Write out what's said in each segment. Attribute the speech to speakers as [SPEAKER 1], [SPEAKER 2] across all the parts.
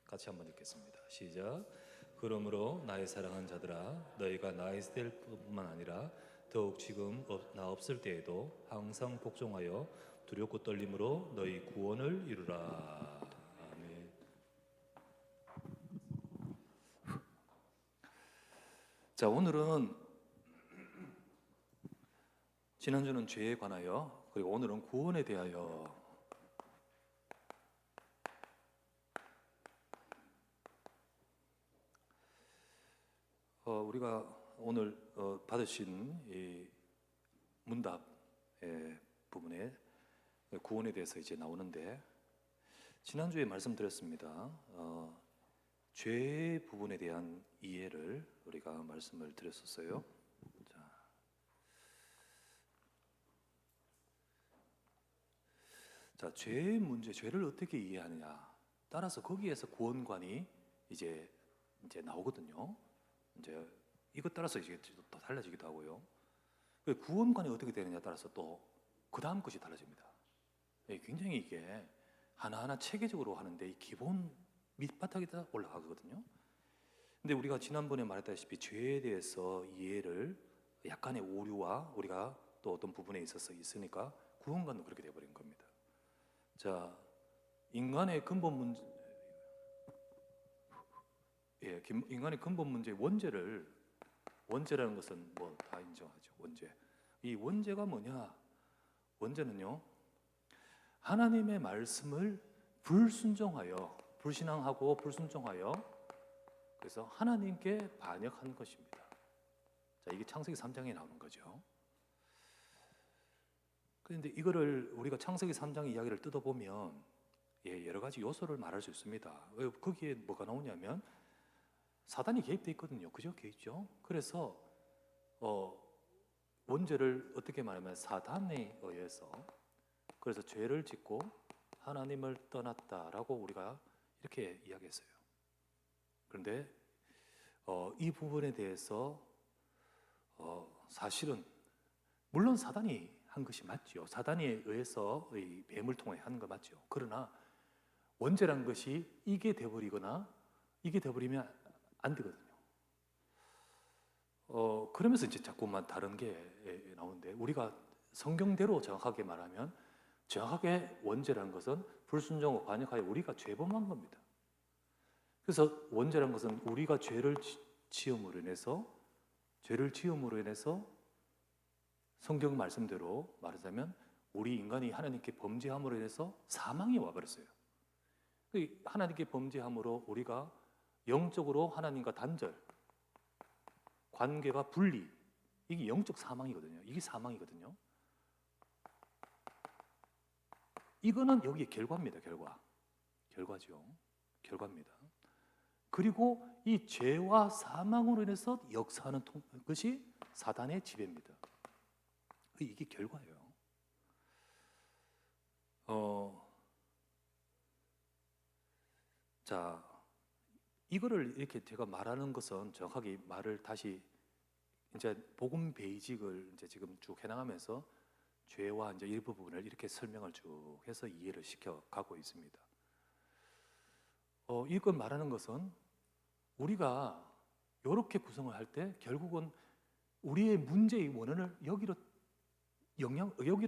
[SPEAKER 1] 같이 한번 읽겠습니다. 시작. 그러므로 나의 사랑한 자들아, 너희가 나 있을 때뿐만 아니라 더욱 지금 나 없을 때에도 항상 복종하여 두렵고 떨림으로 너희 구원을 이루라. 아멘. 자, 오늘은 지난주는 죄에 관하여, 그리고 오늘은 구원에 대하여. 우리가 오늘 받으신 이 문답 부분에 구원에 대해서 이제 나오는데, 지난주에 말씀드렸습니다. 죄 부분에 대한 이해를 우리가 말씀을 드렸었어요. 자, 죄의 문제, 죄를 어떻게 이해하느냐 따라서 거기에서 구원관이 이제 나오거든요. 이제 이것 따라서 이제 또 달라지기도 하고요. 구원관이 어떻게 되느냐 따라서 또 그 다음 것이 달라집니다. 굉장히 이게 하나하나 체계적으로 하는데 이 기본 밑바닥에다 올라가거든요. 근데 우리가 지난번에 말했다시피 죄에 대해서 이해를 약간의 오류와 우리가 또 어떤 부분에 있어서 있으니까 구원관도 그렇게 되어버린 겁니다. 자, 인간의 근본 문제, 인간의 근본 문제 원죄라는 것은 뭐 다 인정하죠. 원죄. 이 원죄가 뭐냐? 원죄는요, 하나님의 말씀을 불신앙하고 불순종하여 그래서 하나님께 반역한 것입니다. 자, 이게 창세기 3장에 나오는 거죠. 그런데 이거를 우리가 창세기 3장 이야기를 뜯어보면 여러 가지 요소를 말할 수 있습니다. 거기에 뭐가 나오냐면 사단이 개입되어 있거든요. 그죠? 개입죠. 그래서 원죄를 어떻게 말하면 사단에 의해서 그래서 죄를 짓고 하나님을 떠났다라고 우리가 이렇게 이야기했어요. 그런데 이 부분에 대해서 사실은 물론 사단이 한 것이 맞죠. 사단에 의해서 이 뱀을 통해 하는 거 맞죠. 그러나 원죄란 것이 이게 되어버리거나 이게 되어버리면 안 되거든요. 그러면서 이제 자꾸만 다른 게 나오는데, 우리가 성경대로 정확하게 말하면 정확하게 원죄라는 것은 불순종하고 반역하여 우리가 죄범한 겁니다. 그래서 원죄라는 것은 우리가 죄를 지음으로 인해서 성경 말씀대로 말하자면 우리 인간이 하나님께 범죄함으로 인해서 사망이 와버렸어요. 하나님께 범죄함으로 우리가 영적으로 하나님과 단절, 관계가 분리, 이게 영적 사망이거든요. 이게 사망이거든요. 이거는 여기에 결과입니다. 결과죠. 결과입니다. 그리고 이 죄와 사망으로 인해서 역사하는 것이 사단의 지배입니다. 이게 결과예요. 자, 이거를 이렇게 제가 말하는 것은 정확하게 말을 다시 이제 복음 베이직을 이제 지금 쭉 해나가면서 죄와 이제 일부분을 이렇게 설명을 쭉 해서 이해를 시켜 가고 있습니다. 이걸 말하는 것은 우리가 이렇게 구성을 할 때 결국은 우리의 문제의 원인을 여기로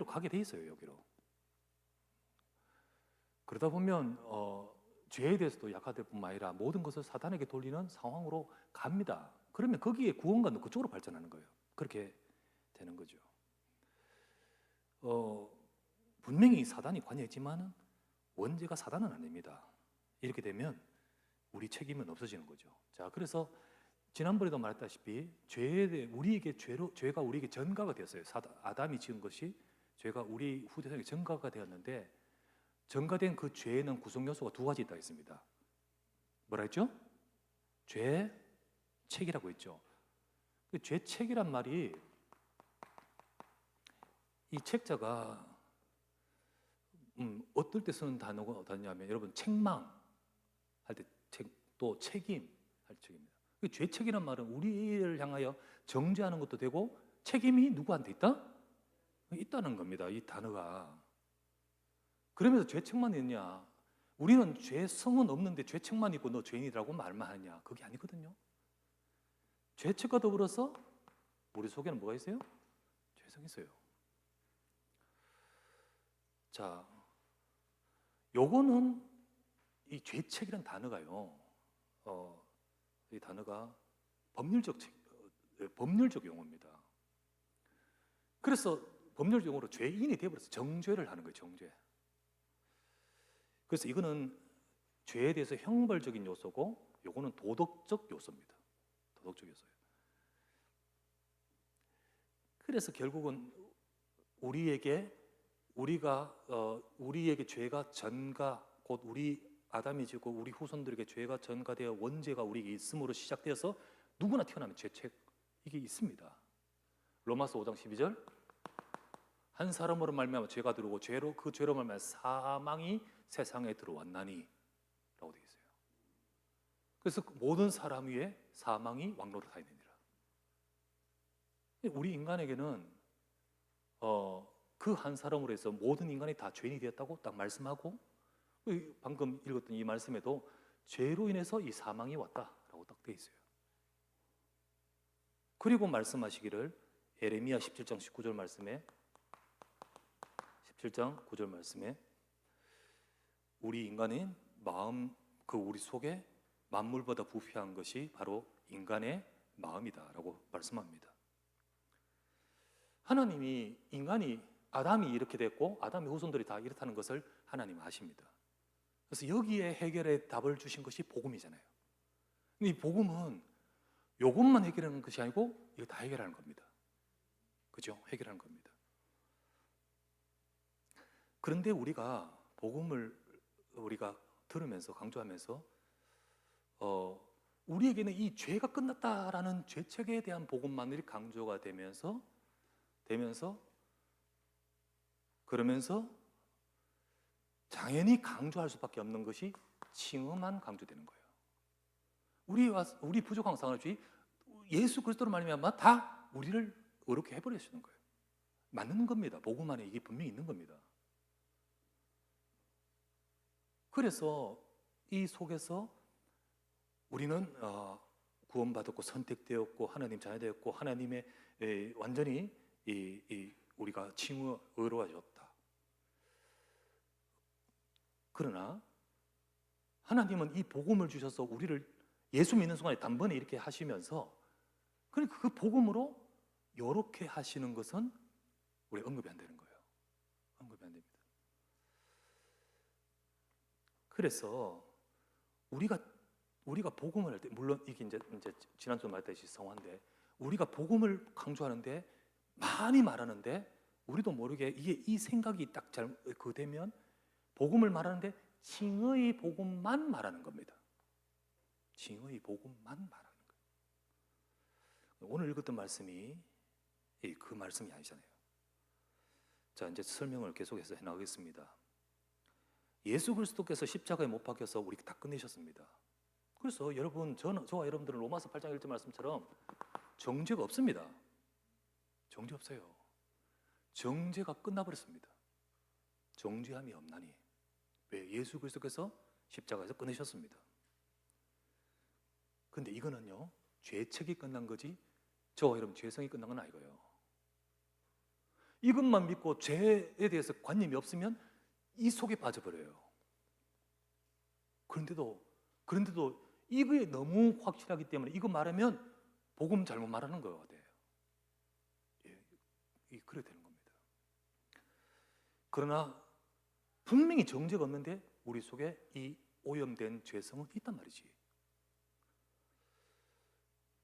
[SPEAKER 1] 가게 돼 있어요. 여기로. 그러다 보면 죄에 대해서도 약화될 뿐만 아니라 모든 것을 사단에게 돌리는 상황으로 갑니다. 그러면 거기에 구원관도 그쪽으로 발전하는 거예요. 그렇게 되는 거죠. 분명히 사단이 관여했지만은 원죄가 사단은 아닙니다. 이렇게 되면 우리 책임은 없어지는 거죠. 자, 그래서 지난번에도 말했다시피 죄에 대해 죄가 우리에게 전가가 되었어요. 아담이 지은 것이 죄가 우리 후대생에 전가가 되었는데, 전가된 그 죄에는 구성 요소가 두 가지 있다 했습니다. 뭐라 했죠? 죄 책이라고 했죠. 그 죄 책이란 말이 이 책자가 어떨 때 쓰는 단어가 어떠냐면, 여러분 책망 할 때 또 책임 할 때 책입니다. 그 죄책이란 말은 우리를 향하여 정죄하는 것도 되고 책임이 누구한테 있다? 있다는 겁니다. 이 단어가. 그러면서 죄책만 있냐? 우리는 죄성은 없는데 죄책만 있고 너 죄인이라고 말만 하느냐? 그게 아니거든요. 죄책과 더불어서 우리 속에는 뭐가 있어요? 죄성이 있어요. 자, 요거는 이 죄책이라는 단어가요. 이 단어가 법률적 용어입니다. 그래서 법률적 용어로 죄인이 되어버려서 정죄를 하는 거예요. 정죄. 그래서 이거는 죄에 대해서 형벌적인 요소고, 요거는 도덕적 요소입니다. 도덕적 요소예요. 그래서 결국은 우리에게 죄가 전가, 곧 우리 아담이 지고 우리 후손들에게 죄가 전가되어 원죄가 우리에게 있음으로 시작되어서 누구나 태어나면 죄책 이게 있습니다. 로마서 5장 12절 한 사람으로 말미암아 죄가 들어오고 그 죄로 말미암아 사망이 세상에 들어왔나니 라고 되어 있어요. 그래서 모든 사람 위에 사망이 왕노릇하였느니라. 우리 인간에게는 그 한 사람으로 해서 모든 인간이 다 죄인이 되었다고 딱 말씀하고, 방금 읽었던 이 말씀에도 죄로 인해서 이 사망이 왔다라고 딱 되어 있어요. 그리고 말씀하시기를 예레미야 17장 19절 말씀에 17장 9절 말씀에 우리 인간은 우리 속에 만물보다 부패한 것이 바로 인간의 마음이다라고 말씀합니다. 하나님이 아담이 이렇게 됐고 아담의 후손들이 다 이렇다는 것을 하나님 아십니다. 그래서 여기에 해결의 답을 주신 것이 복음이잖아요. 근데 이 복음은 이것만 해결하는 것이 아니고 이거 다 해결하는 겁니다. 그죠? 해결하는 겁니다. 그런데 우리가 복음을 들으면서 강조하면서 우리에게는 이 죄가 끝났다라는 죄책에 대한 복음만이 강조가 되면서 그러면서 당연히 강조할 수밖에 없는 것이 칭의만 강조되는 거예요. 우리 부족한 상황을 예수 그리스도로 말미암아 다 우리를 의롭게 해버리시는 거예요. 맞는 겁니다. 복음 안에 이게 분명히 있는 겁니다. 그래서 이 속에서 우리는 구원받았고 선택되었고 하나님 자녀되었고 하나님의 완전히 우리가 의로워졌다. 그러나 하나님은 이 복음을 주셔서 우리를 예수 믿는 순간에 단번에 이렇게 하시면서 그러니까 그 복음으로 이렇게 하시는 것은 우리 언급이 안 되는 거예요. 언급이 안 됩니다. 그래서 우리가 복음을 할 때, 물론 이게 이제 지난주에 말했듯이 성화인데 우리가 복음을 강조하는데 많이 말하는데 우리도 모르게 이 생각이 딱 되면 복음을 말하는데 칭의의 복음만 말하는 겁니다. 칭의의 복음만 말하는 거예요. 오늘 읽었던 말씀이 그 말씀이 아니잖아요. 자, 이제 설명을 계속해서 해나가겠습니다. 예수 그리스도께서 십자가에 못 박혀서 우리 다 끝내셨습니다. 그래서 여러분, 저와 여러분들은 로마서 8장 1절 말씀처럼 정죄가 없습니다. 정죄 없어요. 정죄가 끝나버렸습니다. 정죄함이 없나니. 왜? 예수 그리스도께서 십자가에서 끊으셨습니다. 근데 이거는요, 죄책이 끝난 거지 저와 여러분 죄성이 끝난 건 아니고요. 이것만 믿고 죄에 대해서 관념이 없으면 이 속에 빠져버려요. 그런데도 이거에 너무 확실하기 때문에 이거 말하면 복음 잘못 말하는 거 같아요. 그래야 되는 겁니다. 그러나 분명히 정죄가 없는데 우리 속에 이 오염된 죄성은 있단 말이지.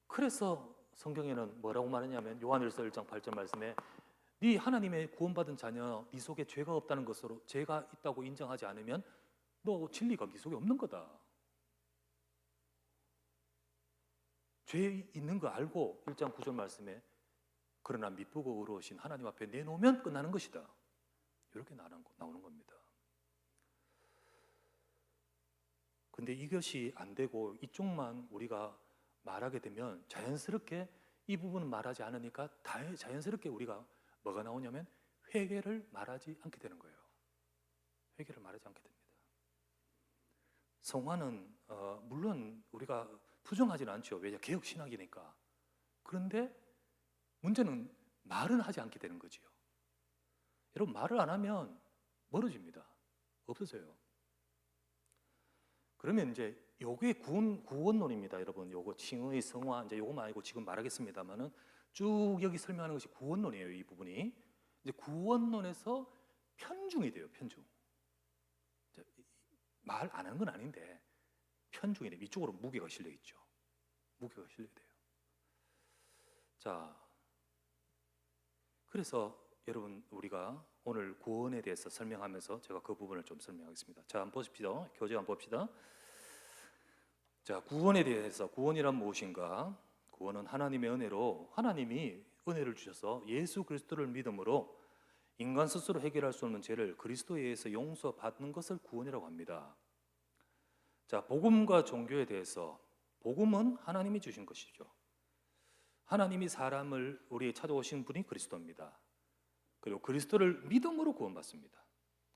[SPEAKER 1] 그래서 성경에는 뭐라고 말하냐면 요한일서 1장 8절 말씀에 네 하나님의 구원받은 자녀 네 속에 죄가 없다는 것으로 죄가 있다고 인정하지 않으면 너 진리가 네 속에 없는 거다. 죄 있는 거 알고 1장 9절 말씀에 그러나 미쁘고 의로우신 하나님 앞에 내놓으면 끝나는 것이다. 이렇게 나오는 겁니다. 근데 이것이 안 되고 이쪽만 우리가 말하게 되면 자연스럽게 이 부분은 말하지 않으니까 자연스럽게 우리가 뭐가 나오냐면 회개를 말하지 않게 되는 거예요. 회개를 말하지 않게 됩니다. 성화는 물론 우리가 부정하지는 않죠. 왜냐 개혁 신학이니까. 그런데 문제는 말은 하지 않게 되는 거지요. 여러분 말을 안 하면 멀어집니다. 없어져요. 그러면 이제 요게 구원론입니다, 여러분. 요거 칭의, 성화 이제 요거만 아니고 지금 말하겠습니다만은 쭉 여기 설명하는 것이 구원론이에요, 이 부분이. 이제 구원론에서 편중이 돼요, 편중. 말 안 하는 건 아닌데 편중이 돼요. 이쪽으로 무게가 실려 있죠. 무게가 실려야 돼요. 자, 그래서 여러분 우리가 오늘 구원에 대해서 설명하면서 제가 그 부분을 좀 설명하겠습니다. 자, 한번 보십시다. 교재 한번 봅시다. 자, 구원에 대해서 구원이란 무엇인가? 구원은 하나님의 은혜로 하나님이 은혜를 주셔서 예수 그리스도를 믿음으로 인간 스스로 해결할 수 없는 죄를 그리스도에 의해서 용서받는 것을 구원이라고 합니다. 자, 복음과 종교에 대해서 복음은 하나님이 주신 것이죠. 하나님이 사람을 우리에 찾아오신 분이 그리스도입니다. 그리고 그리스도를 믿음으로 구원받습니다.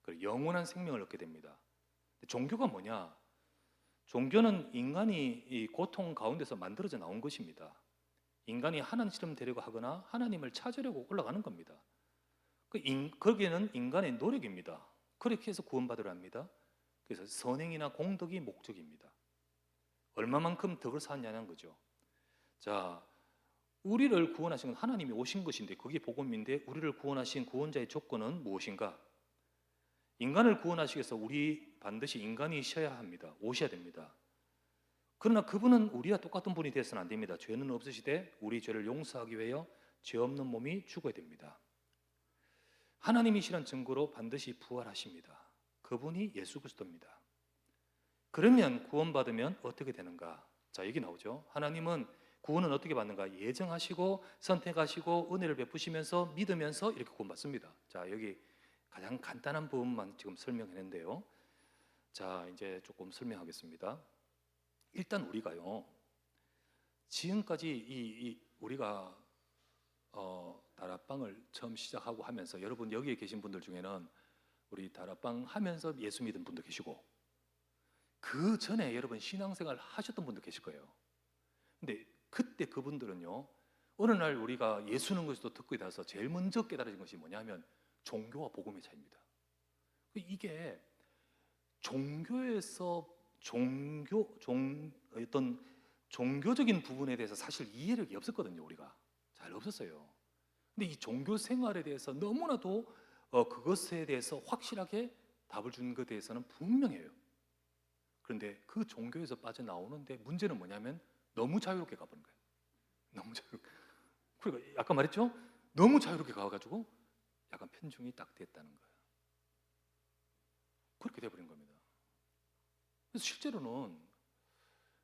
[SPEAKER 1] 그리고 영원한 생명을 얻게 됩니다. 종교가 뭐냐? 종교는 인간이 이 고통 가운데서 만들어져 나온 것입니다. 인간이 하나님처럼 되려고 하거나 하나님을 찾으려고 올라가는 겁니다. 거기에는 인간의 노력입니다. 그렇게 해서 구원받으려 합니다. 그래서 선행이나 공덕이 목적입니다. 얼마만큼 덕을 쌓느냐는 거죠. 자, 우리를 구원하신 건 하나님이 오신 것인데 그게 복음인데 우리를 구원하신 구원자의 조건은 무엇인가? 인간을 구원하시기 위해서 우리 반드시 인간이셔야 합니다. 오셔야 됩니다. 그러나 그분은 우리와 똑같은 분이 되어서는 안 됩니다. 죄는 없으시되 우리 죄를 용서하기 위하여 죄 없는 몸이 죽어야 됩니다. 하나님이시란 증거로 반드시 부활하십니다. 그분이 예수 그리스도입니다. 그러면 구원받으면 어떻게 되는가? 자, 여기 나오죠. 하나님은 구원은 어떻게 받는가? 예정하시고 선택하시고 은혜를 베푸시면서 믿으면서 이렇게 구원받습니다. 자, 여기 가장 간단한 부분만 지금 설명했는데요. 자, 이제 조금 설명하겠습니다. 일단 우리가요, 지금까지 우리가 다락방을 처음 시작하고 하면서 여러분 여기에 계신 분들 중에는 우리 다락방 하면서 예수 믿은 분도 계시고 그 전에 여러분 신앙생활 하셨던 분도 계실 거예요. 근데 그때 그분들은요, 어느 날 우리가 예수는 것도 듣고 나서 제일 먼저 깨달아진 것이 뭐냐면 종교와 복음의 차이입니다. 이게 종교에서 어떤 종교적인 부분에 대해서 사실 이해력이 없었거든요. 우리가 잘 없었어요. 근데 이 종교 생활에 대해서 너무나도 그것에 대해서 확실하게 답을 준 것에 대해서는 분명해요. 그런데 그 종교에서 빠져나오는데 문제는 뭐냐면 너무 자유롭게 가버린 거예요. 너무 자유롭게. 그러니까 아까 말했죠? 너무 자유롭게 가가지고 약간 편중이 딱 됐다는 거예요. 그렇게 돼버린 겁니다. 그래서 실제로는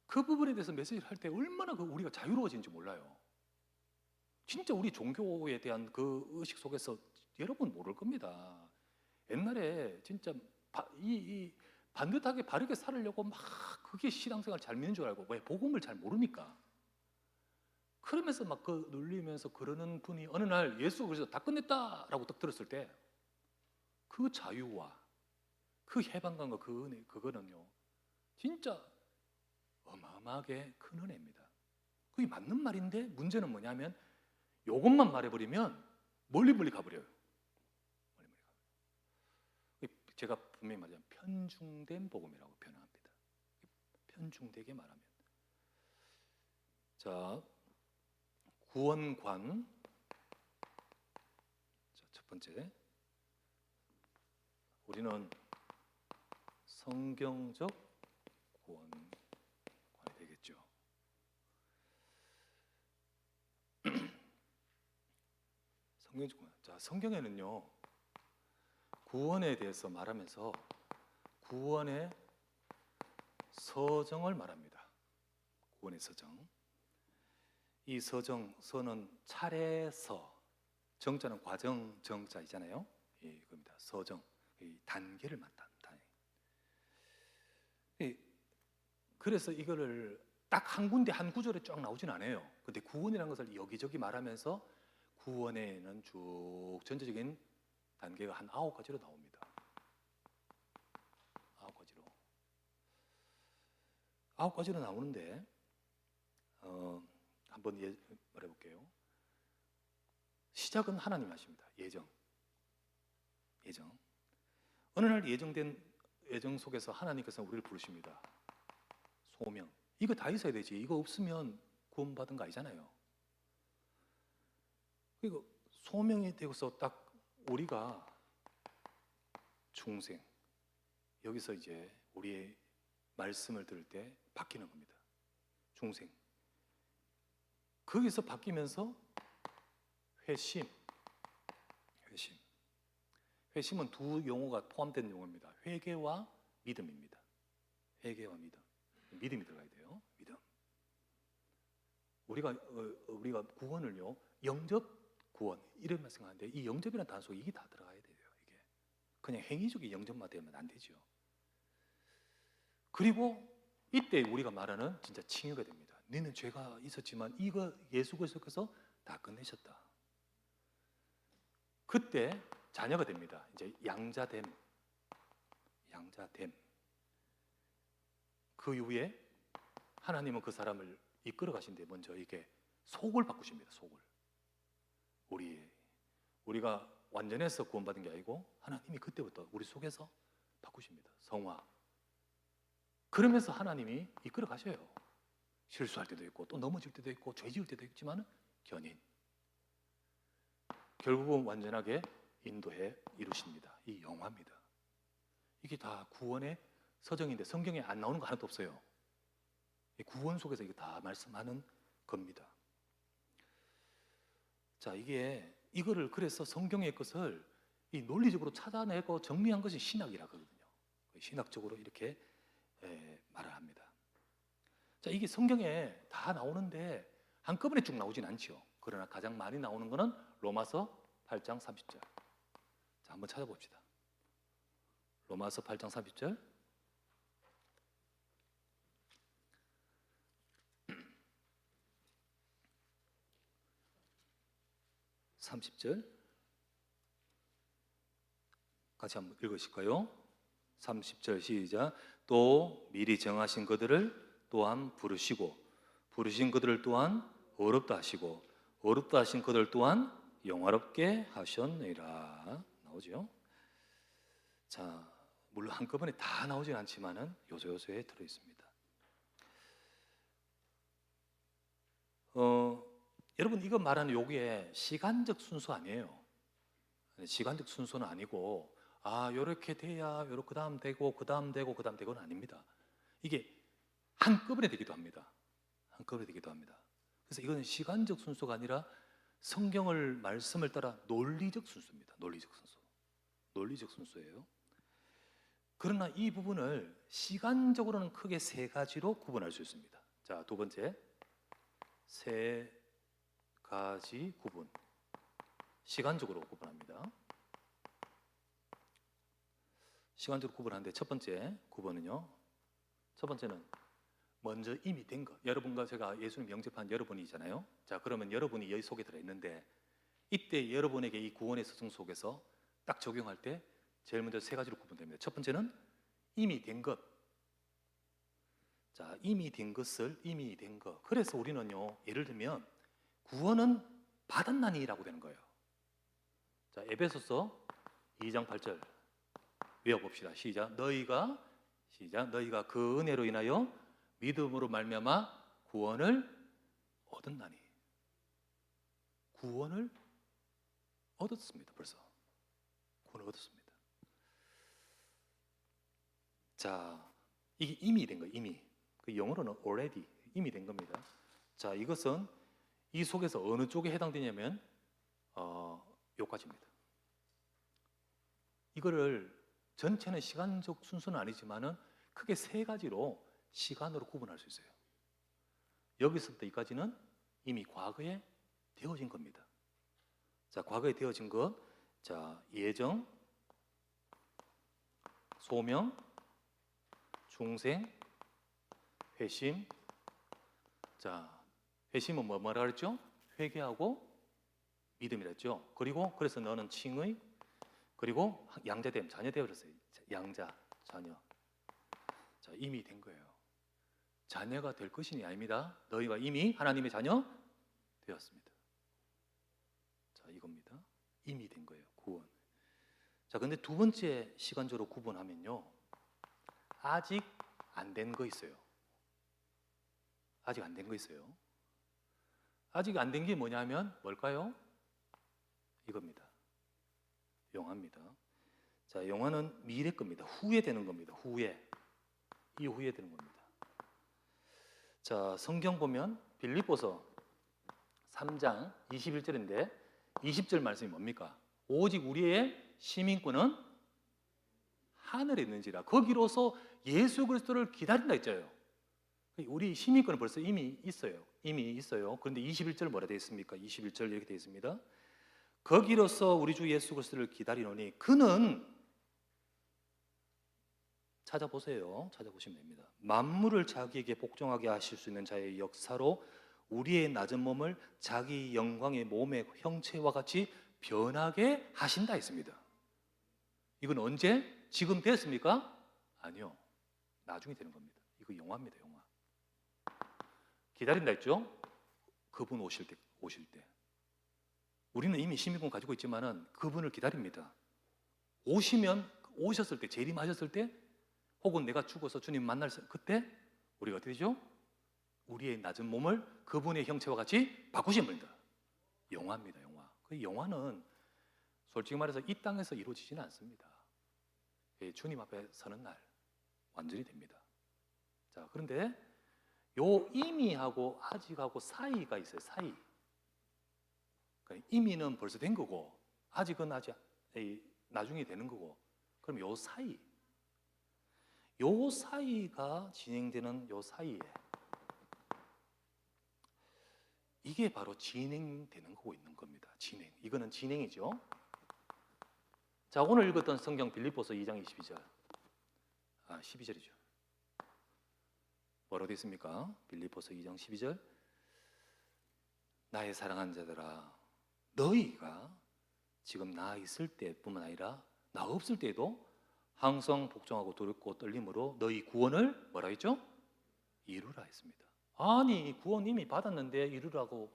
[SPEAKER 1] 그 부분에 대해서 메시지를 할 때 얼마나 우리가 자유로워진지 몰라요. 진짜 우리 종교에 대한 그 의식 속에서 여러분 모를 겁니다. 옛날에 진짜 반듯하게 바르게 살으려고 막 그게 신앙생활 잘 믿는 줄 알고 왜 복음을 잘 모르니까 그러면서 막 그 눌리면서 그러는 분이 어느 날 예수 그리스도 다 끝냈다라고 딱 들었을 때 그 자유와 그 해방감과 그 은혜 그거는요 진짜 어마어마하게 큰 은혜입니다. 그게 맞는 말인데 문제는 뭐냐면 이것만 말해버리면 멀리 가버려요. 제가 분명히 말하자면 편중된 복음이라고 표현합니다. 편중되게 말하면. 자, 구원관. 자, 첫 번째. 우리는 성경적 구원관이 되겠죠. 성경적 구원. 자, 성경에는요. 구원에 대해서 말하면서 구원의 서정을 말합니다. 구원의 서정. 이 서는 차례서, 정자는 과정 정자이잖아요. 이겁니다. 서정, 이 단계를 말한다. 그래서 이거를 딱 한 군데 한 구절에 쫙 나오진 않아요. 근데 구원이라는 것을 여기저기 말하면서 구원에는 쭉 전체적인 단계가 한 9가지로 나옵니다. 9가지로. 9가지로 나오는데 한번 말해볼게요. 시작은 하나님 하십니다. 예정. 어느 날 예정된 예정 속에서 하나님께서 우리를 부르십니다. 소명. 이거 다 있어야 되지. 이거 없으면 구원받은 거 아니잖아요. 그리고 소명이 되고서 딱 우리가 중생. 여기서 이제 우리의 말씀을 들을 때 바뀌는 겁니다. 중생. 거기서 바뀌면서 회심. 회심은 두 용어가 포함된 용어입니다. 회개와 믿음입니다. 회개와 믿음. 믿음이 들어가야 돼요. 믿음. 우리가 구원을요, 영접 구원 이런만 생각하는데 이 영접이라는 단어 속에 이게 다 들어가야 돼요. 이게 그냥 행위적인 영접만 되면 안 되죠. 그리고 이때 우리가 말하는 진짜 칭의가 됩니다. 너는 죄가 있었지만 이거 예수 그리스도께서 다 끝내셨다. 그때 자녀가 됩니다. 이제 양자됨. 그 이후에 하나님은 그 사람을 이끌어 가신데 먼저 이게 속을 바꾸십니다. 속을. 우리가 완전해서 구원받은 게 아니고 하나님이 그때부터 우리 속에서 바꾸십니다. 성화. 그러면서 하나님이 이끌어 가셔요. 실수할 때도 있고 또 넘어질 때도 있고 죄 지을 때도 있지만 견인. 결국은 완전하게 인도해 이루십니다. 이 영화입니다. 이게 다 구원의 서정인데 성경에 안 나오는 거 하나도 없어요. 구원 속에서 이거 다 말씀하는 겁니다. 자, 이거를 그래서 성경의 것을 이 논리적으로 찾아내고 정리한 것이 신학이라거든요. 신학적으로 이렇게 말을 합니다. 자, 이게 성경에 다 나오는데 한꺼번에 쭉 나오진 않죠. 그러나 가장 많이 나오는 것은 로마서 8장 30절. 자, 한번 찾아봅시다. 로마서 8장 30절. 30절 같이 한번 읽으실까요? 30절 시작. 또 미리 정하신 그들을 또한 부르시고 부르신 그들을 또한 어렵다 하시고 어렵다 하신 그들 또한 영화롭게 하셨느니라. 나오죠? 자, 물론 한꺼번에 다 나오진 않지만은 요소요소에 들어 있습니다. 여러분 이거 말하는 요게 시간적 순서 아니에요. 시간적 순서는 아니고 요렇게 돼야 요렇게 그다음 되고 그다음 되고는 아닙니다. 이게 한꺼번에 되기도 합니다. 그래서 이거는 시간적 순서가 아니라 성경을 말씀을 따라 논리적 순서입니다. 논리적 순서예요. 그러나 이 부분을 시간적으로는 크게 세 가지로 구분할 수 있습니다. 자, 두 번째, 세 가지 구분. 시간적으로 구분합니다. 시간적으로 구분하는데 첫 번째는 먼저 이미 된 것. 여러분과 제가 예수님 영접한 여러분이잖아요. 자, 그러면 여러분이 여기 속에 들어있는데 이때 여러분에게 이 구원의 서정 속에서 딱 적용할 때 제일 먼저 세 가지로 구분됩니다. 첫 번째는 이미 된 것. 자, 이미 된 것. 그래서 우리는요, 예를 들면 구원은 받았나니라고 되는 거예요. 자, 에베소서 2장 8절 외워봅시다. 시작. 너희가 그 은혜로 인하여 믿음으로 말미암아 구원을 얻었나니. 구원을 얻었습니다. 벌써 구원을 얻었습니다. 자, 이게 이미 된 거예요. 이미. 그 영어로는 already, 이미 된 겁니다. 자, 이것은 이 속에서 어느 쪽에 해당되냐면 요까지입니다. 이거를 전체는 시간적 순서는 아니지만은 크게 세 가지로 시간으로 구분할 수 있어요. 여기서부터 여기까지는 이미 과거에 되어진 겁니다. 자, 과거에 되어진 것. 자, 예정, 소명, 중생, 회심. 자, 회심은 뭐라 그랬죠? 회개하고 믿음이라 했죠. 그래서 너는 칭의, 그리고 양자됨, 자녀 되어졌어요. 양자, 자녀. 자, 이미 된 거예요. 자녀가 될 것이니 아닙니다. 너희가 이미 하나님의 자녀 되었습니다. 자, 이겁니다. 이미 된 거예요. 구원. 자, 근데 두 번째 시간적으로 구분하면요, 아직 안 된 거 있어요. 아직 안 된 거 있어요. 아직 안 된 게 뭐냐면 뭘까요? 이겁니다. 영화입니다. 자, 영화는 미래 겁니다. 후에 되는 겁니다. 후에. 이후에 되는 겁니다. 자, 성경 보면 빌립보서 3장 21절인데 20절 말씀이 뭡니까? 오직 우리의 시민권은 하늘에 있는지라. 거기로서 예수 그리스도를 기다린다 했잖아요. 우리 시민권은 벌써 이미 있어요. 이미 있어요. 그런데 21절 뭐라 되어 있습니까? 21절 이렇게 되어 있습니다. 거기로서 우리 주 예수 그리스도를 기다리노니 그는, 찾아보세요. 찾아보시면 됩니다. 만물을 자기에게 복종하게 하실 수 있는 자의 역사로 우리의 낮은 몸을 자기 영광의 몸의 형체와 같이 변하게 하신다 했습니다. 이건 언제? 지금 됐습니까? 아니요. 나중에 되는 겁니다. 이거 영화입니다. 영화. 기다린다 했죠? 그분 오실 때. 우리는 이미 시민권 가지고 있지만은 그분을 기다립니다. 오셨을 때, 재림하셨을 때, 혹은 내가 죽어서 주님 만날 그때 우리가 어떻게 되죠? 우리의 낮은 몸을 그분의 형체와 같이 바꾸십니다. 영화입니다. 영화. 그 영화는 솔직히 말해서 이 땅에서 이루어지지는 않습니다. 주님 앞에 서는 날 완전히 됩니다. 자, 그런데 요 이미하고 아직하고 사이가 있어요. 사이. 그러니까 이미는 벌써 된 거고 아직은 아직 나중에 되는 거고, 그럼 요 사이가 진행되는 요 사이에 이게 바로 진행되는 거고 있는 겁니다. 진행. 이거는 진행이죠. 자, 오늘 읽었던 성경 빌립보서 2장 22절. 12절이죠. 뭐라고 되어 있습니까? 빌립보서 2장 12절. 나의 사랑하는 자들아, 너희가 지금 나 있을 때뿐만 아니라 나 없을 때에도 항상 복종하고 두렵고 떨림으로 너희 구원을 뭐라 했죠? 이루라 했습니다. 아니, 구원 이미 받았는데 이루라고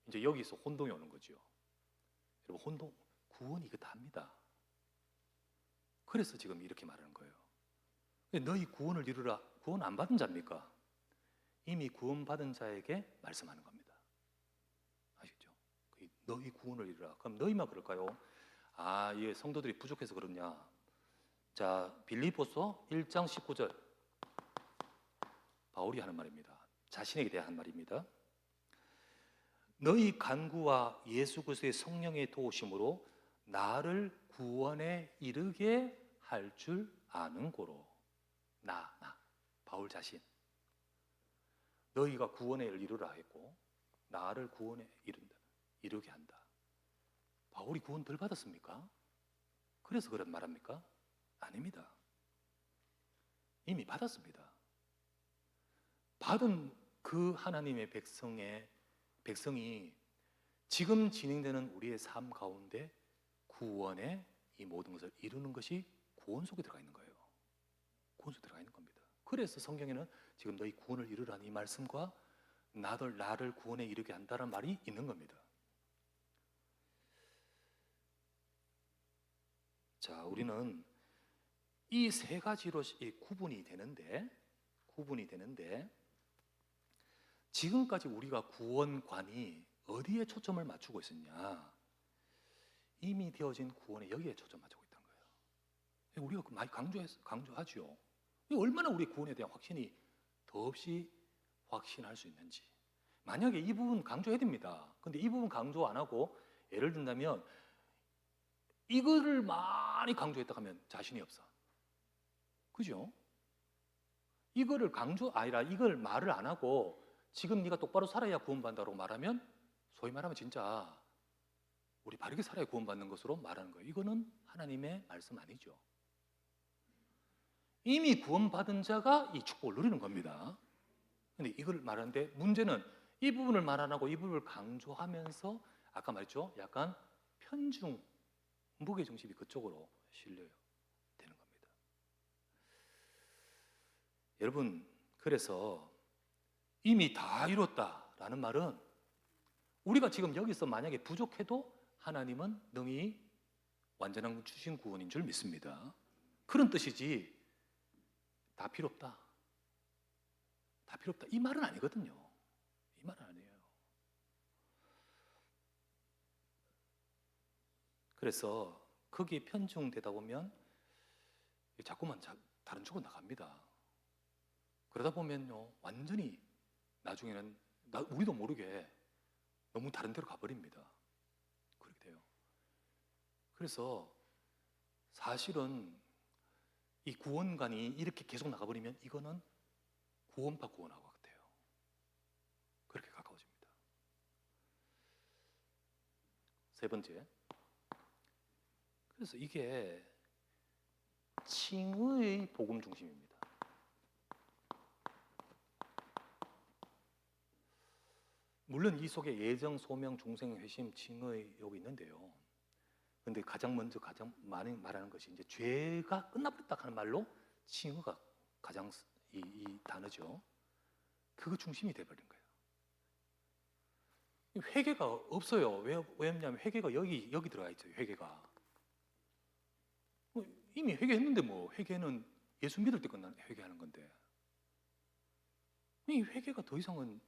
[SPEAKER 1] 이제 여기서 혼동이 오는 거죠. 여러분, 구원 이거 답니다. 그래서 지금 이렇게 말하는 거예요. 너희 구원을 이루라. 구원 안 받은 자입니까? 이미 구원 받은 자에게 말씀하는 겁니다. 아시죠? 너희 구원을 이루라. 그럼 너희만 그럴까요? 이게 성도들이 부족해서 그러냐? 자, 빌립보서 1장 19절. 바울이 하는 말입니다. 자신에게 대한 말입니다. 너희 간구와 예수 그리스도의 성령의 도우심으로 나를 구원에 이르게 할 줄 아는 고로. 나 바울 자신. 너희가 구원에 이르라 했고 나를 구원에 이르게 한다. 바울이 구원 덜 받았습니까? 그래서 그런 말합니까? 아닙니다. 이미 받았습니다. 받은 그 하나님의 백성이 지금 진행되는 우리의 삶 가운데 구원의 이 모든 것을 이루는 것이 구원 속에 들어가 있는 거예요. 구원 속에 들어가 있는 겁니다. 그래서 성경에는 지금 너희 구원을 이루라는 이 말씀과 나를 구원에 이르게 한다는 말이 있는 겁니다. 자, 우리는 이 세 가지로 구분이 되는데 지금까지 우리가 구원관이 어디에 초점을 맞추고 있었냐? 이미 되어진 구원에 여기에 초점 맞추고 있다는 거예요. 우리가 많이 강조하죠. 얼마나 우리 구원에 대한 확신이 더없이 확신할 수 있는지. 만약에 이 부분 강조해야 됩니다. 근데 이 부분 강조 안 하고 예를 든다면 이거를 많이 강조했다 하면 자신이 없어. 그죠? 이거를 이걸 말을 안 하고 지금 네가 똑바로 살아야 구원받는다고 말하면 소위 말하면 진짜 우리 바르게 살아야 구원받는 것으로 말하는 거예요. 이거는 하나님의 말씀 아니죠. 이미 구원받은 자가 이 축복을 누리는 겁니다. 근데 이걸 말하는데 문제는 이 부분을 말 안 하고 이 부분을 강조하면서 아까 말했죠? 약간 편중, 무게중심이 그쪽으로 실려요. 되는 겁니다. 여러분, 그래서 이미 다 이뤘다라는 말은 우리가 지금 여기서 만약에 부족해도 하나님은 능히 완전한 주신 구원인 줄 믿습니다. 그런 뜻이지 다 필요 없다, 다 필요 없다 이 말은 아니거든요. 이 말은 아니에요. 그래서 거기에 편중되다 보면 자꾸만 다른 쪽으로 나갑니다. 그러다 보면요 완전히 나중에는 우리도 모르게 너무 다른 데로 가버립니다. 그렇게 돼요. 그래서 사실은 이 구원관이 이렇게 계속 나가버리면 이거는 구원파 구원하고 같아요. 그렇게 가까워집니다. 세 번째, 그래서 이게 칭의의 복음 중심입니다. 물론 이 속에 예정, 소명, 중생, 회심, 칭의 여기 있는데요. 근데 가장 먼저 가장 많이 말하는 것이 이제 죄가 끝나버렸다 하는 말로 칭의가 가장 이 단어죠. 그거 중심이 돼버린 거예요. 회개가 없어요. 왜 없냐면 회개가 여기 들어가 있어요. 회개가 이미 회개했는데 뭐 회개는 예수 믿을 때 끝나 회개하는 건데 이 회개가 더 이상은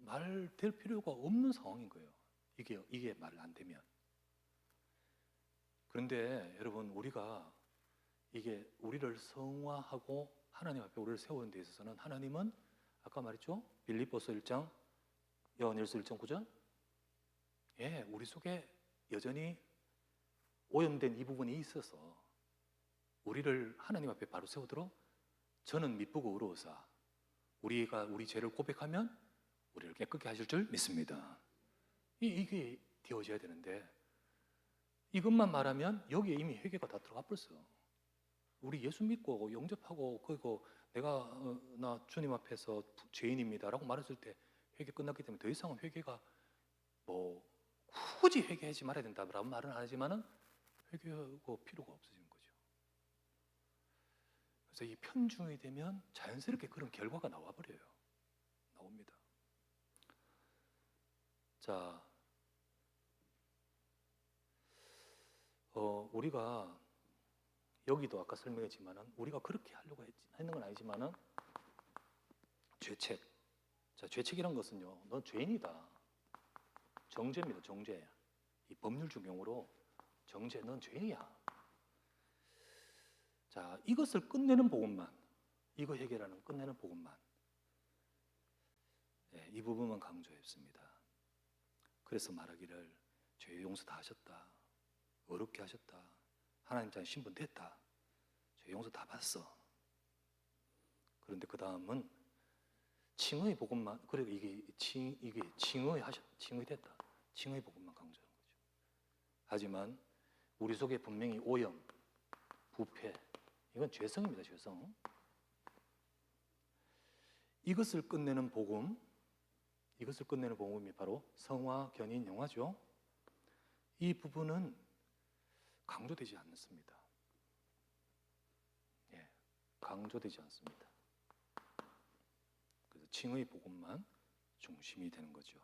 [SPEAKER 1] 말될 필요가 없는 상황인 거예요. 이게 말 안 되면. 그런데 여러분 우리가 이게 우리를 성화하고 하나님 앞에 우리를 세우는 데 있어서는 하나님은 아까 말했죠? 빌립보서 1장 요한일서 1장 9절 예, 우리 속에 여전히 오염된 이 부분이 있어서 우리를 하나님 앞에 바로 세우도록 저는 미쁘고 의로우사 우리가 우리 죄를 고백하면 우리를 깨끗게 하실 줄 믿습니다. 이게 되어져야 되는데 이것만 말하면 여기에 이미 회개가 다 들어가 버렸어요. 우리 예수 믿고 영접하고 그리고 내가 나 주님 앞에서 죄인입니다라고 말했을 때 회개 끝났기 때문에 더 이상은 회개가 뭐 굳이 회개하지 말아야 된다라고 말은 안 하지만은 회개하고 필요가 없어지는 거죠. 그래서 이 편중이 되면 자연스럽게 그런 결과가 나와버려요. 나옵니다. 자, 우리가 여기도 아까 설명했지만은 우리가 그렇게 하려고 했는 건 아니지만은 죄책. 자, 죄책이란 것은요, 넌 죄인이다. 정죄입니다. 정죄. 이 법률적 용어로 정죄, 넌 죄인이야. 자, 이것을 끝내는 복음만, 이거 해결하는 끝내는 복음만, 네, 이 부분만 강조했습니다. 그래서 말하기를 죄 용서 다 하셨다, 어렵게 하셨다, 하나님 자 신분 됐다, 죄 용서 다 받았어. 그런데 그 다음은 칭의 복음만, 그리고 이게 칭의 됐다, 칭의 복음만 강조하는 거죠. 하지만 우리 속에 분명히 오염, 부패, 이건 죄성입니다. 죄성. 이것을 끝내는 복음, 이것을 끝내는 복음이 바로 성화, 견인, 영화죠. 이 부분은 강조되지 않습니다. 예, 강조되지 않습니다. 그래서 칭의 복음만 중심이 되는 거죠.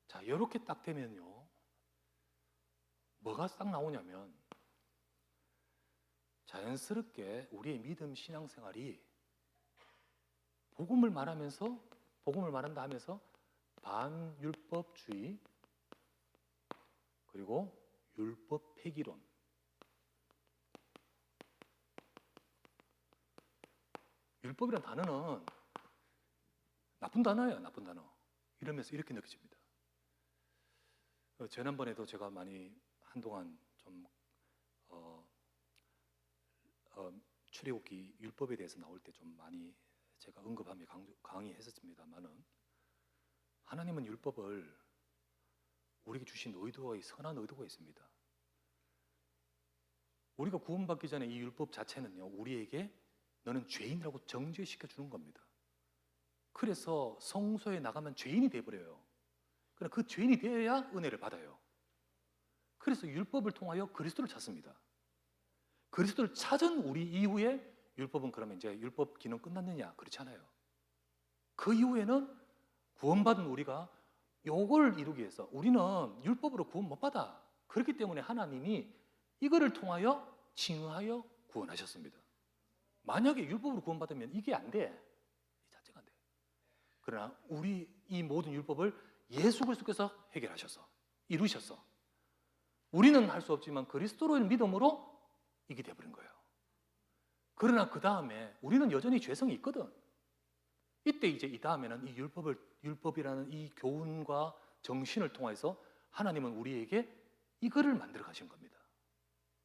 [SPEAKER 1] 자, 이렇게 딱 되면요, 뭐가 딱 나오냐면 자연스럽게 우리의 믿음 신앙생활이 복음을 말한다 하면서 반율법주의 그리고 율법 폐기론, 율법이라는 단어는 나쁜 단어예요. 나쁜 단어. 이러면서 이렇게 느껴집니다. 지난번에도 제가 많이 한동안 좀 출애굽기 율법에 대해서 나올 때 좀 많이 제가 언급하며 강의했었습니다만은 하나님은 율법을 우리에게 주신 의도가 선한 의도가 있습니다. 우리가 구원받기 전에 이 율법 자체는요, 우리에게 너는 죄인이라고 정죄시켜 주는 겁니다. 그래서 성소에 나가면 죄인이 되어버려요. 그러나 그 죄인이 되어야 은혜를 받아요. 그래서 율법을 통하여 그리스도를 찾습니다. 그리스도를 찾은 우리 이후에 율법은 그러면 이제 율법 기능 끝났느냐? 그렇잖아요. 그 이후에는 구원받은 우리가 요걸 이루기 위해서 우리는 율법으로 구원 못 받아. 그렇기 때문에 하나님이 이거를 통하여 칭하여 구원하셨습니다. 만약에 율법으로 구원받으면 이게 안 돼. 이 자체가 안 돼. 그러나 우리 이 모든 율법을 예수 그리스도께서 해결하셔서 이루셨어. 우리는 할 수 없지만 그리스도로의 믿음으로 이게 돼버린 거예요. 그러나 그 다음에 우리는 여전히 죄성이 있거든. 이때 이제 이 다음에는 이 율법이라는 이 교훈과 정신을 통해서 하나님은 우리에게 이거를 만들어 가신 겁니다.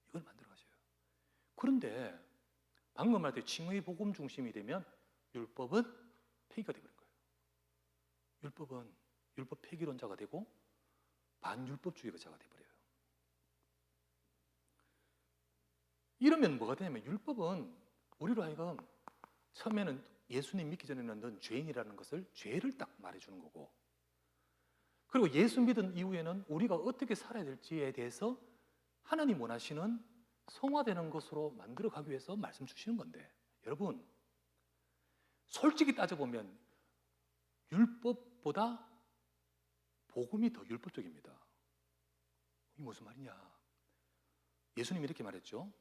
[SPEAKER 1] 이걸 만들어 가셔요. 그런데 방금 말했듯이 칭의 복음 중심이 되면 율법은 폐기가 되버린 거예요. 율법은 율법 폐기론자가 되고 반율법주의자가 되버려요. 이러면 뭐가 되냐면 율법은 우리로 하여금 처음에는 예수님 믿기 전에는 넌 죄인이라는 것을 죄를 딱 말해주는 거고, 그리고 예수 믿은 이후에는 우리가 어떻게 살아야 될지에 대해서 하나님 원하시는 성화되는 것으로 만들어가기 위해서 말씀 주시는 건데, 여러분 솔직히 따져보면 율법보다 복음이 더 율법적입니다. 이게 무슨 말이냐? 예수님이 이렇게 말했죠.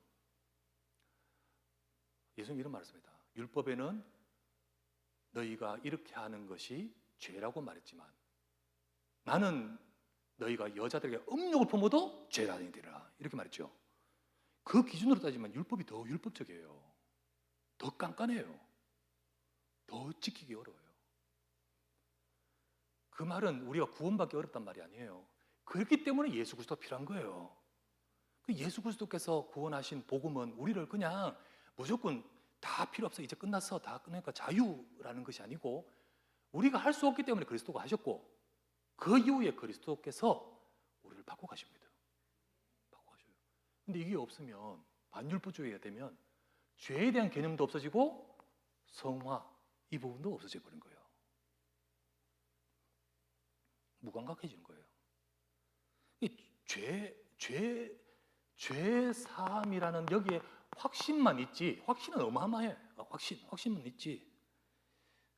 [SPEAKER 1] 예수님이 이런 말했습니다. 율법에는 너희가 이렇게 하는 것이 죄라고 말했지만 나는 너희가 여자들에게 음욕을 품어도 죄라니 되라, 이렇게 말했죠. 그 기준으로 따지면 율법이 더 율법적이에요. 더 깐깐해요. 더 지키기 어려워요. 그 말은 우리가 구원받기 어렵단 말이 아니에요. 그렇기 때문에 예수 그리스도가 필요한 거예요. 그 예수 그리스도께서 구원하신 복음은 우리를 그냥 무조건 다 필요 없어, 이제 끝났어, 다 끝내니까 자유라는 것이 아니고, 우리가 할 수 없기 때문에 그리스도가 하셨고, 그 이후에 그리스도께서 우리를 바꿔 가십니다. 바꿔 가셔요. 근데 이게 없으면, 반율법주의가 되면 죄에 대한 개념도 없어지고 성화 이 부분도 없어져 버린 거예요. 무감각해지는 거예요. 죄 사함이라는 여기에 확신만 있지, 확신은 어마어마해. 확신만 있지.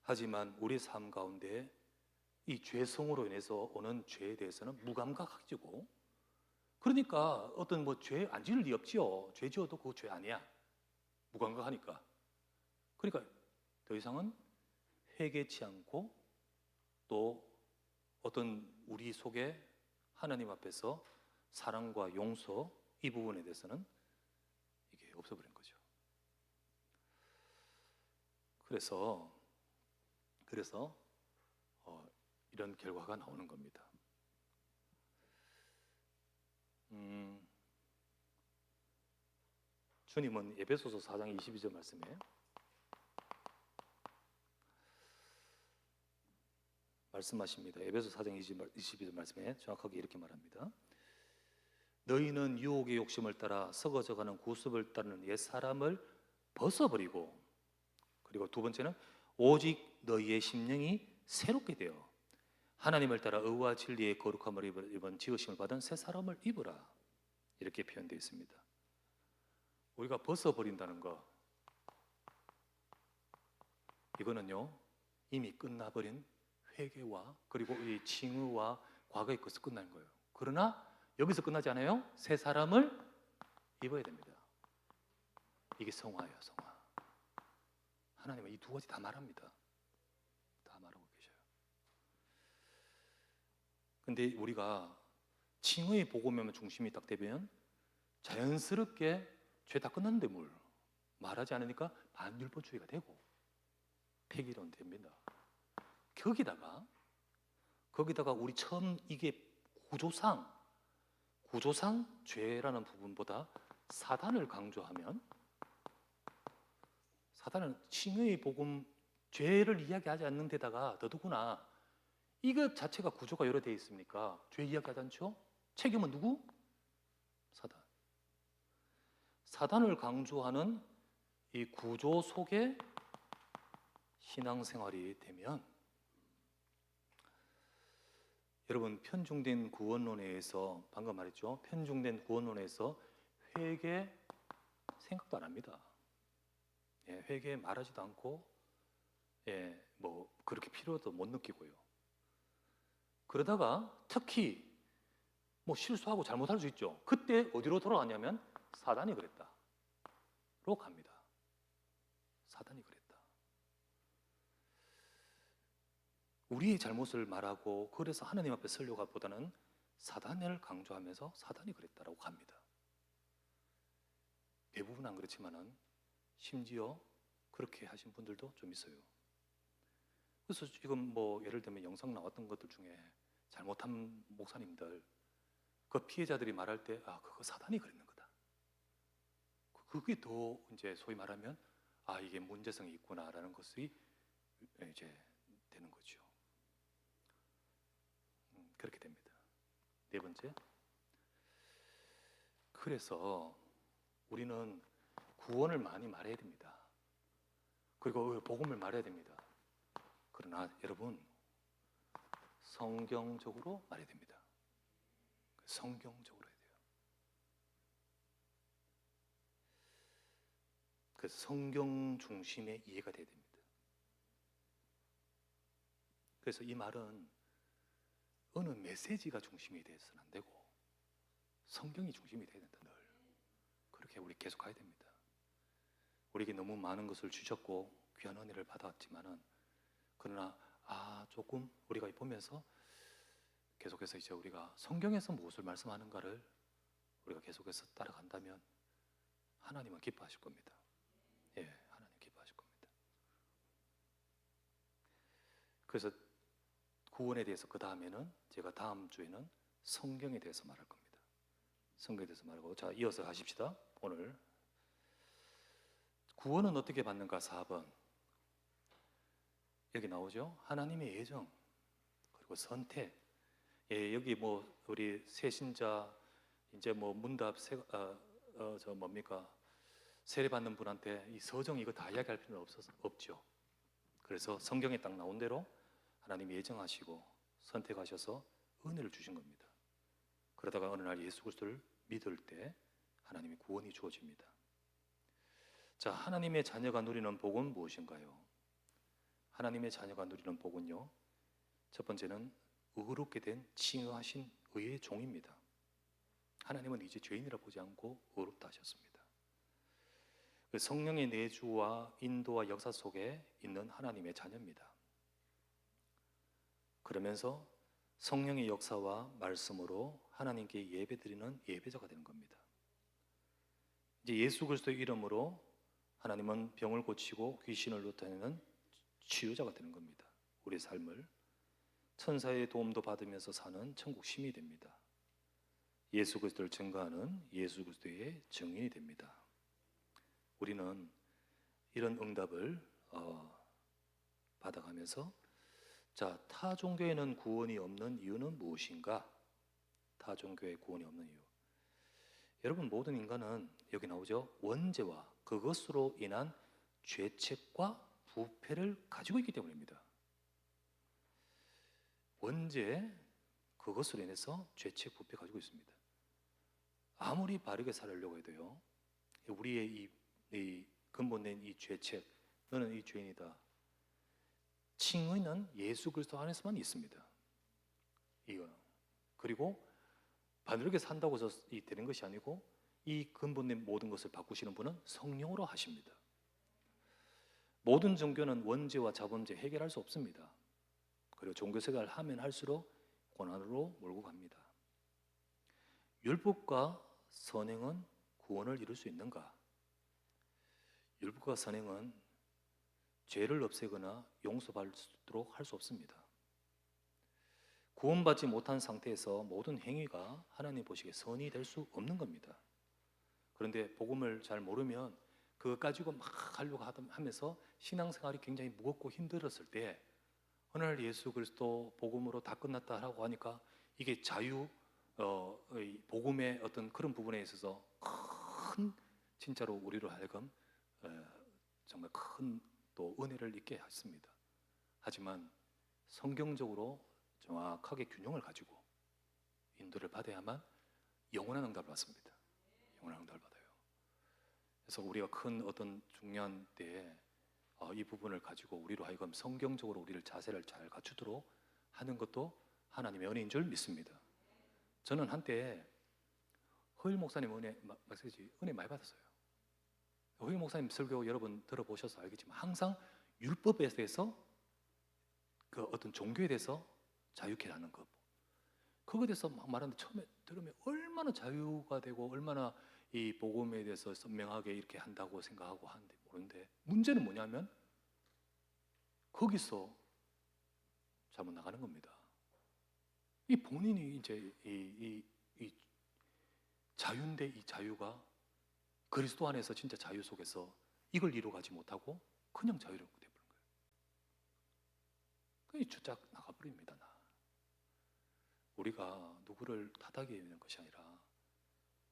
[SPEAKER 1] 하지만 우리 삶 가운데 이 죄성으로 인해서 오는 죄에 대해서는 무감각해지고, 그러니까 어떤 뭐 죄 안 지을 리 없지요. 죄 지어도 그거 죄 아니야. 무감각하니까. 그러니까 더 이상은 회개치 않고, 또 어떤 우리 속에 하나님 앞에서 사랑과 용서 이 부분에 대해서는 이게 없어버린 거죠. 그래서 이런 결과가 나오는 겁니다. 주님은 에베소서 4장 22절 말씀에 말씀하십니다. 에베소 4장 22절 말씀에 정확하게 이렇게 말합니다. 너희는 유혹의 욕심을 따라 썩어져가는 구습을 따르는 옛 사람을 벗어버리고, 그리고 두 번째는 오직 너희의 심령이 새롭게 되어 하나님을 따라 의와 진리의 거룩함을 입은 지으심을 받은 새 사람을 입으라, 이렇게 표현되어 있습니다. 우리가 벗어버린다는 거, 이거는요 이미 끝나버린 회개와 그리고 이 징후와 과거의 것을 끝나는 거예요. 그러나 여기서 끝나지 않아요. 새 사람을 입어야 됩니다. 이게 성화예요. 성화. 하나님은 이 두 가지 다 말합니다. 다 말하고 계셔요. 근데 우리가 칭의 복음에만 중심이 딱 되면 자연스럽게 죄 다 끝났는데 뭘 말하지 않으니까 반율법주의가 되고 폐기론 됩니다. 거기다가 우리 처음 이게 구조상 죄라는 부분보다 사단을 강조하면, 사단은 칭의 복음 죄를 이야기하지 않는 데다가 더더구나 이것 자체가 구조가 여러 되어 있습니까? 죄 이야기하지 않죠? 책임은 누구? 사단을 강조하는 이 구조 속에 신앙생활이 되면, 여러분 편중된 구원론에서 방금 말했죠. 편중된 구원론에서 회개 생각도 안 합니다. 회개 말하지도 않고 뭐 그렇게 필요도 못 느끼고요. 그러다가 특히 뭐 실수하고 잘못할 수 있죠. 그때 어디로 돌아가냐면 사단이 그랬다로 갑니다. 사단이 그랬다. 우리의 잘못을 말하고 그래서 하나님 앞에 서려고 하보다는 사단을 강조하면서 사단이 그랬다라고 합니다. 대부분 안 그렇지만은 심지어 그렇게 하신 분들도 좀 있어요. 그래서 지금 뭐 예를 들면 영상 나왔던 것들 중에 잘못한 목사님들 그 피해자들이 말할 때 그거 사단이 그랬는 거다. 그게 더 이제 소위 말하면 이게 문제성이 있구나라는 것이 이제 되는 거죠. 그렇게 됩니다. 네 번째. 그래서 우리는 구원을 많이 말해야 됩니다. 그리고 복음을 말해야 됩니다. 그러나 여러분 성경적으로 말해야 됩니다. 성경적으로 해야 돼요. 그래서 성경 중심의 이해가 돼야 됩니다. 그래서 이 말은 어느 메시지가 중심이 되어서는 안 되고 성경이 중심이 돼야 된다. 늘 그렇게 우리 계속 가야 됩니다. 우리에게 너무 많은 것을 주셨고 귀한 은혜를 받았지만은 그러나 조금 우리가 보면서 계속해서 이제 우리가 성경에서 무엇을 말씀하는가를 우리가 계속해서 따라간다면 하나님은 기뻐하실 겁니다. 하나님 기뻐하실 겁니다. 그래서 구원에 대해서 그 다음에는 제가 다음 주에는 성경에 대해서 말할 겁니다. 성경에 대해서 말하고 자 이어서 가십시다. 오늘 구원은 어떻게 받는가 4번 여기 나오죠. 하나님의 예정 그리고 선택. 여기 뭐 우리 새신자 이제 뭐 문답 세례 받는 분한테 이 서정 이거 다 이야기할 필요는 없죠. 그래서 성경에 딱 나온 대로 하나님이 예정하시고 선택하셔서 은혜를 주신 겁니다. 그러다가 어느 날 예수 그리스도를 믿을 때 하나님의 구원이 주어집니다. 자, 하나님의 자녀가 누리는 복은 무엇인가요? 하나님의 자녀가 누리는 복은요, 첫 번째는 의롭게 된 칭의하신 의의 종입니다. 하나님은 이제 죄인이라 보지 않고 의롭다 하셨습니다. 성령의 내주와 인도와 역사 속에 있는 하나님의 자녀입니다. 그러면서 성령의 역사와 말씀으로 하나님께 예배드리는 예배자가 되는 겁니다. 이제 예수 그리스도의 이름으로 하나님은 병을 고치고 귀신을 쫓아내는 치유자가 되는 겁니다. 우리의 삶을 천사의 도움도 받으면서 사는 천국 시민이 됩니다. 예수 그리스도를 증거하는 예수 그리스도의 증인이 됩니다. 우리는 이런 응답을 받아가면서 자, 타 종교에는 구원이 없는 이유는 무엇인가? 타 종교에 구원이 없는 이유. 여러분 모든 인간은 여기 나오죠. 원죄와 그것으로 인한 죄책과 부패를 가지고 있기 때문입니다. 원죄 그것으로 인해서 죄책 부패 가지고 있습니다. 아무리 바르게 살려고 해도요. 우리의 이 근본된 이 죄책, 너는 이 죄인이다. 칭의는 예수 그리스도 안에서만 있습니다. 이거 그리고 바르게 산다고 해서 되는 것이 아니고 이 근본된 모든 것을 바꾸시는 분은 성령으로 하십니다. 모든 종교는 원죄와 자범죄 해결할 수 없습니다. 그리고 종교생활을 하면 할수록 고난으로 몰고 갑니다. 율법과 선행은 구원을 이룰 수 있는가? 율법과 선행은 죄를 없애거나 용서받도록 할 수 없습니다. 구원받지 못한 상태에서 모든 행위가 하나님 보시기에 선이 될 수 없는 겁니다. 그런데 복음을 잘 모르면 그거 가지고 막 하려고 하면서 신앙생활이 굉장히 무겁고 힘들었을 때 어느 날 예수 그리스도 복음으로 다 끝났다라고 하니까 이게 복음의 어떤 그런 부분에 있어서 큰 진짜로 우리로 하여금 정말 큰 또 은혜를 입게 했습니다. 하지만 성경적으로 정확하게 균형을 가지고 인도를 받아야만 영원한 응답을 받습니다. 영원한 응답을 받아요. 그래서 우리가 큰 어떤 중요한 때에 이 부분을 가지고 우리로 하여금 성경적으로 우리를 자세를 잘 갖추도록 하는 것도 하나님의 은혜인 줄 믿습니다. 저는 한때 허일 목사님 은혜 많이 받았어요. 허일 목사님 설교 여러분 들어보셔서 알겠지만 항상 율법에 대해서 그 어떤 종교에 대해서 자유케 하는 것, 그거에 대해서 막 말하는데 처음에 들으면 얼마나 자유가 되고 얼마나 이 복음에 대해서 선명하게 이렇게 한다고 생각하고 하는데 모르는데, 문제는 뭐냐면 거기서 잘못 나가는 겁니다. 이 본인이 이제 이 자유인데 이 자유가 그리스도 안에서 진짜 자유 속에서 이걸 이루어가지 못하고 그냥 자유를 되버린 거예요. 그게 주작 나가버립니다. 우리가 누구를 탓하기 위한 것이 아니라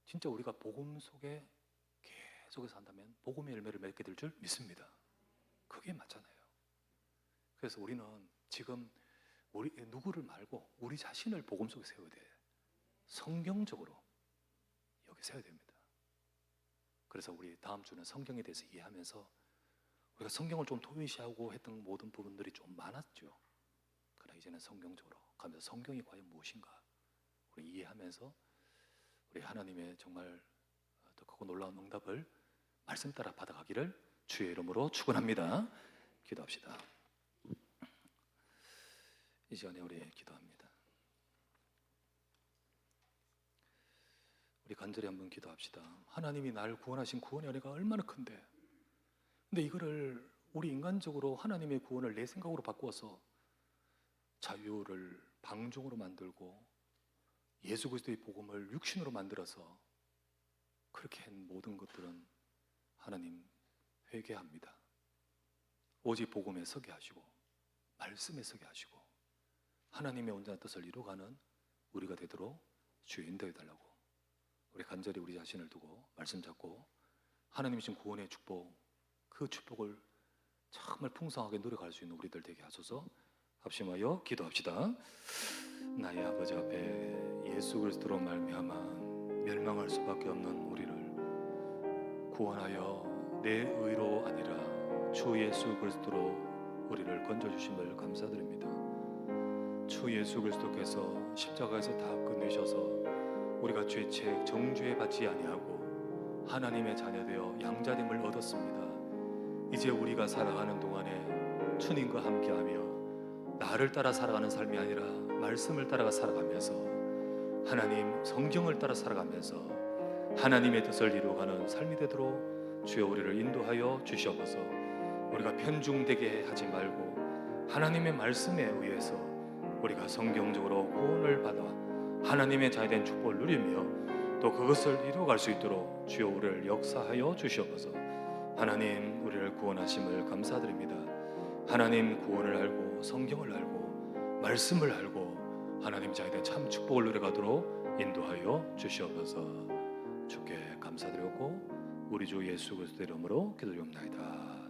[SPEAKER 1] 진짜 우리가 복음 속에 계속해서 한다면 복음의 열매를 맺게 될 줄 믿습니다. 그게 맞잖아요. 그래서 우리는 지금 우리 누구를 말고 우리 자신을 복음 속에 세워야 돼. 성경적으로 여기 세워야 됩니다. 그래서 우리 다음 주는 성경에 대해서 이해하면서 우리가 성경을 좀 도외시하고 했던 모든 부분들이 좀 많았죠. 그러나 이제는 성경적으로 가면서 성경이 과연 무엇인가 우리 이해하면서 우리 하나님의 정말 더 크고 놀라운 응답을 말씀 따라 받아가기를 주의 이름으로 축원합니다. 기도합시다. 이 시간에 우리 기도합니다. 우리 간절히 한번 기도합시다. 하나님이 나를 구원하신 구원의 은혜가 얼마나 큰데, 근데 이거를 우리 인간적으로 하나님의 구원을 내 생각으로 바꾸어서 자유를 방종으로 만들고 예수 그리스도의 복음을 육신으로 만들어서 그렇게 한 모든 것들은 하나님 회개합니다. 오직 복음에 서게 하시고 말씀에 서게 하시고 하나님의 온전한 뜻을 이루어가는 우리가 되도록 주여 인도해 달라고 우리 간절히 우리 자신을 두고 말씀 잡고 하나님이 주신 구원의 축복, 그 축복을 정말 풍성하게 누려갈 수 있는 우리들 되게 하소서. 합심하여 기도합시다. 나의 아버지 앞에 예수 그리스도로 말미암아 멸망할 수밖에 없는 우리를 구원하여 내 의로 아니라 주 예수 그리스도로 우리를 건져주심을 감사드립니다. 주 예수 그리스도께서 십자가에서 다 끝내셔서 우리가 죄책 정죄 받지 아니하고 하나님의 자녀 되어 양자됨을 얻었습니다. 이제 우리가 살아가는 동안에 주님과 함께하며 나를 따라 살아가는 삶이 아니라 말씀을 따라가 살아가면서 하나님 성경을 따라 살아가면서 하나님의 뜻을 이루어가는 삶이 되도록 주여 우리를 인도하여 주시옵소서. 우리가 편중되게 하지 말고 하나님의 말씀에 의해서 우리가 성경적으로 구원을 받아 하나님의 자유된 축복을 누리며 또 그것을 이루어갈 수 있도록 주여 우리를 역사하여 주시옵소서. 하나님 우리를 구원하심을 감사드립니다. 하나님 구원을 알고 성경을 알고 말씀을 알고 하나님 자유된 참 축복을 누려가도록 인도하여 주시옵소서. 주께 감사드렸고 우리 주 예수 그리스도의 이름으로 기도드립니다.